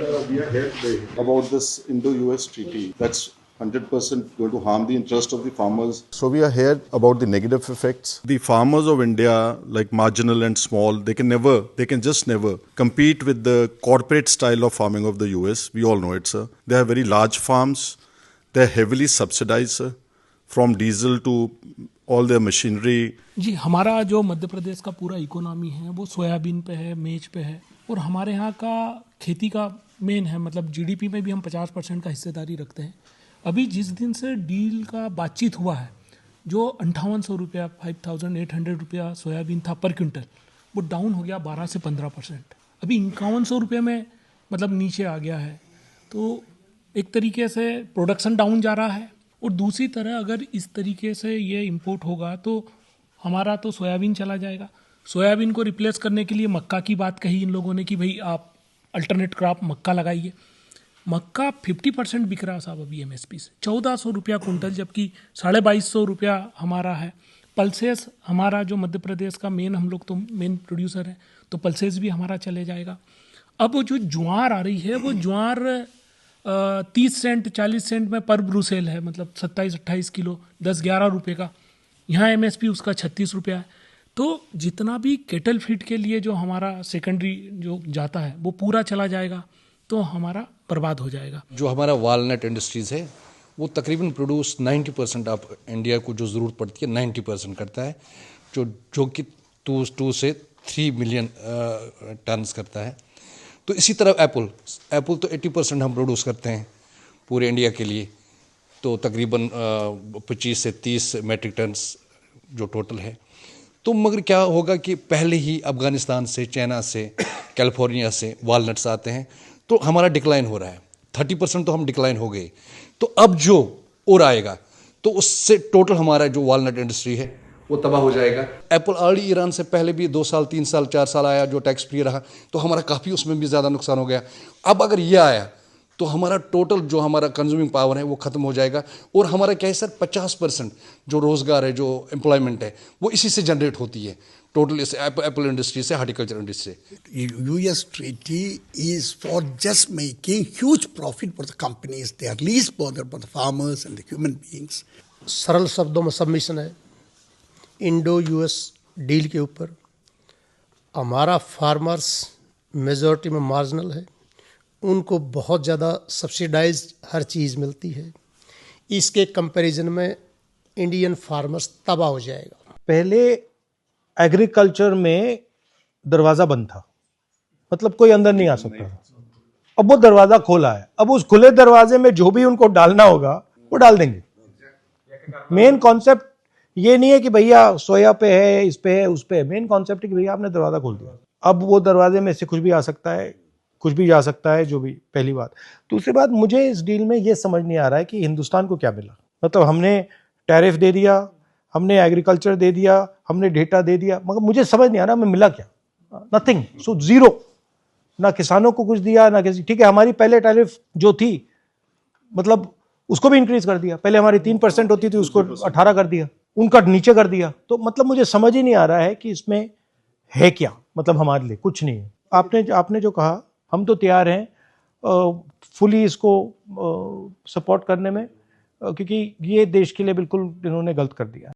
we are here today about this Indo-US treaty that's 100% going to harm the interest of the farmers. So we are here about the negative effects. The farmers of India, like marginal and small, they can just never compete with the corporate style of farming of the US. We all know it, sir. They have very large farms. They're heavily subsidized, sir, from diesel to all their machinery. जी, हमारा जो मध्य प्रदेश का पूरा economy है वो soybean पे है, मेज पे है, और हमारे यहाँ का खेती का मेन है, मतलब जीडीपी में भी हम 50% का हिस्सेदारी रखते हैं। अभी जिस दिन से डील का बातचीत हुआ है, जो 5800 रुपया 5800 रुपया सोयाबीन था पर क्विंटल, वो डाउन हो गया 12 से 15%। अभी 5100 रुपये में मतलब नीचे आ गया है। तो एक तरीके से प्रोडक्शन डाउन जा रहा है, और दूसरी तरह अगर इस तरीके से ये इंपोर्ट होगा तो हमारा तो सोयाबीन चला जाएगा। सोयाबीन को रिप्लेस करने के लिए मक्का की बात कही इन लोगों ने कि भाई आप अल्टरनेट क्रॉप मक्का लगाइए। मक्का 50% बिक रहा साहब अभी एमएसपी से, 1400 रुपया कुंटल, जबकि 2250 रुपया हमारा है। पल्सेस हमारा जो मध्य प्रदेश का मेन, हम लोग तो मेन प्रोड्यूसर हैं, तो पल्सेस भी हमारा चले जाएगा। अब वो जो ज्वार आ रही है, वो ज्वार 30 सेंट 40 सेंट में पर ब्रूसेल है, मतलब 27-28 किलो 10-11 रुपये का। यहाँ एमएसपी उसका 36 रुपया है। तो जितना भी केटल फीड के लिए जो हमारा सेकेंडरी जो जाता है वो पूरा चला जाएगा, तो हमारा बर्बाद हो जाएगा। जो हमारा वालनट इंडस्ट्रीज़ है वो तकरीबन प्रोड्यूस 90% ऑफ इंडिया को जो ज़रूरत पड़ती है 90% करता है, जो कि 2 से 3 मिलियन टन्स करता है। तो इसी तरह एप्पल तो 80% हम प्रोड्यूस करते हैं पूरे इंडिया के लिए, तो तकरीबन 25 से 30 मेट्रिक टन्स जो टोटल है। तो मगर क्या होगा कि पहले ही अफ़गानिस्तान से, चाइना से, कैलिफोर्निया से वालनट्स आते हैं, तो हमारा डिक्लाइन हो रहा है। 30% तो हम डिक्लाइन हो गए, तो अब जो और आएगा तो उससे टोटल हमारा जो वालनट इंडस्ट्री है वो तबाह हो जाएगा। एप्पल ऑलरेडी ईरान से पहले भी 2 साल 3 साल 4 साल आया, जो टैक्स फ्री रहा, तो हमारा काफ़ी उसमें भी ज़्यादा नुकसान हो गया। अब अगर ये आया तो हमारा टोटल जो हमारा कंज्यूमिंग पावर है वो ख़त्म हो जाएगा। और हमारा क्या है सर, 50% जो रोज़गार है, जो एम्प्लॉयमेंट है, वो इसी से जनरेट होती है, टोटल इस एप्पल इंडस्ट्री से, हार्टिकल्चर इंडस्ट्री से। US treaty is for just making huge profit for the companies. They are least bothered for the farmers and the human beings. सरल शब्दों में सबमिशन है इंडो यूएस डील के ऊपर। हमारा फार्मर्स मेजॉरिटी में मार्जिनल है, उनको बहुत ज़्यादा सब्सिडाइज हर चीज़ मिलती है। इसके कंपैरिजन में इंडियन फार्मर्स तबाह हो जाएगा। पहले एग्रीकल्चर में दरवाज़ा बंद था, मतलब कोई अंदर नहीं आ सकता था। अब वो दरवाज़ा खोला है, अब उस खुले दरवाजे में जो भी उनको डालना होगा वो डाल देंगे। मेन कॉन्सेप्ट ये नहीं है कि भैया सोया पे है, इस पे है, उस पे है। मेन कॉन्सेप्ट है कि भैया आपने दरवाज़ा खोल दिया, अब वो दरवाजे में से कुछ भी आ सकता है, कुछ भी जा सकता है, जो भी। पहली बात। दूसरी बात, मुझे इस डील में ये समझ नहीं आ रहा है कि हिंदुस्तान को क्या मिला। मतलब हमने टैरिफ दे दिया, हमने एग्रीकल्चर दे दिया, हमने डेटा दे दिया, मगर मुझे समझ नहीं आ रहा हमें मिला क्या। Nothing, so zero. ना किसानों को कुछ दिया, ना किसी। ठीक है, हमारी पहले टैरिफ जो थी, मतलब उसको भी इंक्रीज कर दिया। पहले हमारी 3% होती थी, उसको 18 कर दिया, उनका नीचे कर दिया। तो मतलब मुझे समझ ही नहीं आ रहा है कि इसमें है क्या, मतलब हमारे लिए कुछ नहीं है। आपने जो कहा, हम तो तैयार हैं फुली इसको सपोर्ट करने में, क्योंकि ये देश के लिए बिल्कुल इन्होंने गलत कर दिया है।